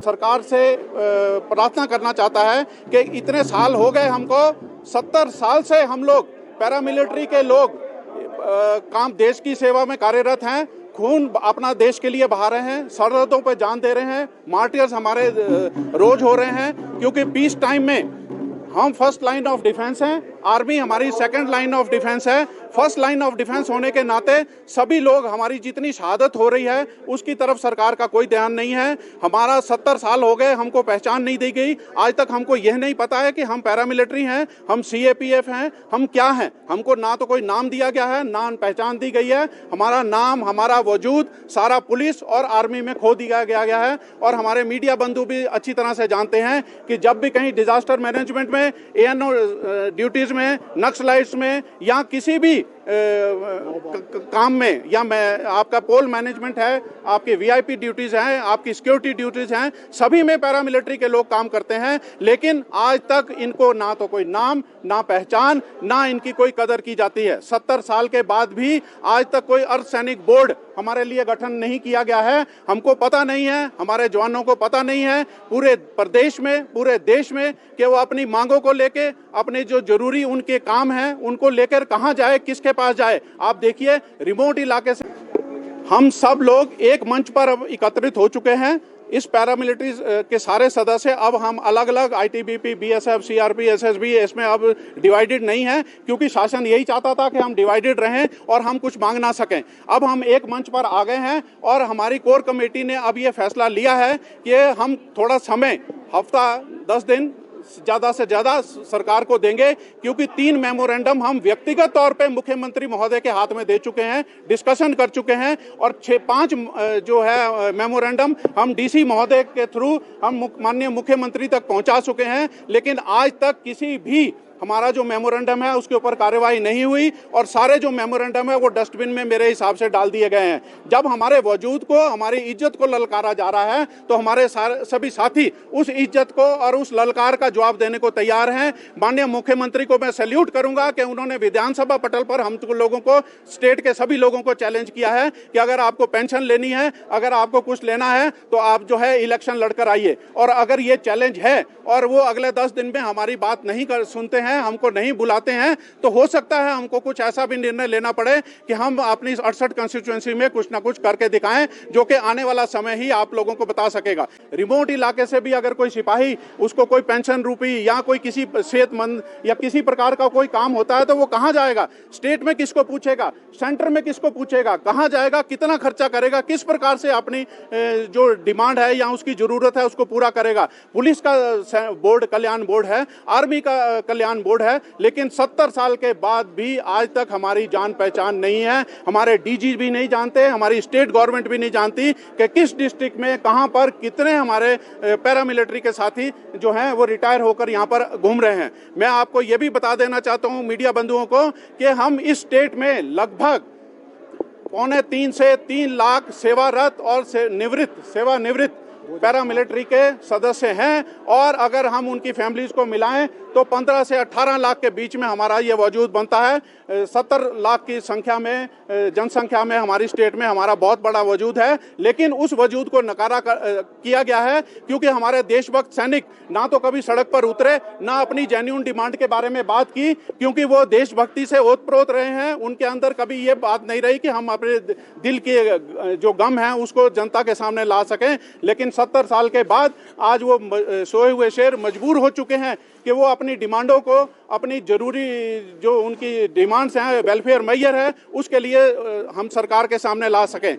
सरकार से प्रार्थना करना चाहता है कि इतने साल हो गए हमको, 70 साल से हम लोग पैरामिलिट्री के लोग काम देश की सेवा में कार्यरत हैं, खून अपना देश के लिए बहा रहे हैं, सरहदों पर जान दे रहे हैं, मार्टियर्स हमारे रोज हो रहे हैं, क्योंकि पीस टाइम में हम फर्स्ट लाइन ऑफ डिफेंस हैं, आर्मी हमारी सेकंड लाइन ऑफ डिफेंस है। फर्स्ट लाइन ऑफ डिफेंस होने के नाते सभी लोग, हमारी जितनी शहादत हो रही है उसकी तरफ सरकार का कोई ध्यान नहीं है। हमारा 70 साल हो गए, हमको पहचान नहीं दी गई, आज तक हमको यह नहीं पता है कि हम पैरामिलिट्री हैं, हम CAPF हैं, हम क्या हैं। हमको ना तो कोई नाम दिया गया है, ना पहचान दी गई है। हमारा नाम, हमारा वजूद सारा पुलिस और आर्मी में खो दिया गया है। और हमारे मीडिया बंधु भी अच्छी तरह से जानते हैं कि जब भी कहीं डिजास्टर मैनेजमेंट में, ANO ड्यूटीज में, नक्सलाइट्स में या किसी भी काम में, या आपका पोल मैनेजमेंट है, आपकी VIP ड्यूटीज हैं, आपकी सिक्योरिटी ड्यूटीज हैं, सभी में पैरामिलिट्री के लोग काम करते हैं। लेकिन आज तक इनको ना तो कोई नाम, ना पहचान, ना इनकी कोई कदर की जाती है। 70 साल के बाद भी आज तक कोई अर्धसैनिक बोर्ड हमारे लिए गठन नहीं किया गया है। हमको पता नहीं है, हमारे जवानों को पता नहीं है पूरे प्रदेश में, पूरे देश में, कि वो अपनी मांगों को लेके, अपने जो जरूरी उनके काम हैं उनको लेकर कहां जाए, किसके पास जाए। आप देखिए, रिमोट इलाके से हम सब लोग एक मंच पर अब एकत्रित हो चुके हैं। इस पैरामिलिट्री के सारे सदस्य अब हम अलग अलग ITBP, BSF, CRP, SSB इसमें अब डिवाइडेड नहीं है, क्योंकि शासन यही चाहता था कि हम डिवाइडेड रहें और हम कुछ मांग ना सकें। अब हम एक मंच पर आ गए हैं और हमारी कोर कमेटी ने अब ये फैसला लिया है कि हम थोड़ा समय, हफ्ता 10 दिन ज़्यादा से ज़्यादा सरकार को देंगे, क्योंकि 3 मेमोरेंडम हम व्यक्तिगत तौर पे मुख्यमंत्री महोदय के हाथ में दे चुके हैं, डिस्कशन कर चुके हैं, और 5 जो है मेमोरेंडम हम DC महोदय के थ्रू हम माननीय मुख्यमंत्री तक पहुंचा चुके हैं। लेकिन आज तक किसी भी हमारा जो मेमोरेंडम है उसके ऊपर कार्यवाही नहीं हुई, और सारे जो मेमोरेंडम है वो डस्टबिन में मेरे हिसाब से डाल दिए गए हैं। जब हमारे वजूद को, हमारी इज्जत को ललकारा जा रहा है, तो हमारे सभी साथी उस इज्जत को और उस ललकार का जवाब देने को तैयार हैं। माननीय मुख्यमंत्री को मैं सैल्यूट करूंगा कि उन्होंने विधानसभा पटल पर हम लोगों को, स्टेट के सभी लोगों को चैलेंज किया है कि अगर आपको पेंशन लेनी है, अगर आपको कुछ लेना है, तो आप जो है इलेक्शन लड़कर आइए। और अगर ये चैलेंज है और वो अगले 10 दिन में हमारी बात नहीं सुनते हैं, हमको नहीं बुलाते हैं, तो हो सकता है हमको कुछ ऐसा भी निर्णय लेना पड़े कि हम अपनी 68 कंस्टिट्यूएंसी में कुछ ना कुछ करके दिखाएं, जो कि आने वाला समय ही आप लोगों को बता सकेगा। रिमोट इलाके से भी अगर कोई सिपाही, उसको कोई पेंशन रूपी या कोई किसी सेहतमंद या किसी प्रकार का कोई काम होता है, तो वो कहां जाएगा? स्टेट में किसको पूछेगा, सेंटर में किसको पूछेगा, कहां जाएगा, कितना खर्चा करेगा, किस प्रकार से अपनी जो डिमांड है या उसकी जरूरत है उसको पूरा करेगा। पुलिस का बोर्ड, कल्याण बोर्ड है, आर्मी का कल्याण बोर्ड है, लेकिन 70 साल के बाद भी आज तक हमारी जान पहचान नहीं है। हमारे DG भी नहीं जानते, हमारी स्टेट गवर्नमेंट भी नहीं जानती कि किस डिस्ट्रिक्ट में, कहां पर कितने हमारे पैरामिलिट्री के साथी जो हैं वो रिटायर होकर यहां पर घूम रहे हैं। मैं आपको ये भी बता देना चाहता हूं मीडिया बंधुओं को कि हम इस स्टेट में लगभग 2.25 से 3 लाख सेवारत और सेवानिवृत्त पैरामिलिट्री के सदस्य हैं, और अगर हम उनकी फैमिलीज को मिलाएं तो 15 से 18 लाख के बीच में हमारा ये वजूद बनता है। 70 लाख की संख्या में, जनसंख्या में हमारी स्टेट में हमारा बहुत बड़ा वजूद है, लेकिन उस वजूद को नकारा किया गया है, क्योंकि हमारे देशभक्त सैनिक ना तो कभी सड़क पर उतरे, ना अपनी जेन्युइन डिमांड के बारे में बात की, क्योंकि वो देशभक्ति से ओतप्रोत रहे हैं। उनके अंदर कभी ये बात नहीं रही कि हम अपने दिल के जो गम है उसको जनता के सामने ला सकें। लेकिन 70 साल के बाद आज वो सोए हुए शेर मजबूर हो चुके हैं कि वो अपनी डिमांडों को, अपनी जरूरी जो उनकी डिमांड्स हैं, वेलफेयर मैयर है, उसके लिए हम सरकार के सामने ला सकें।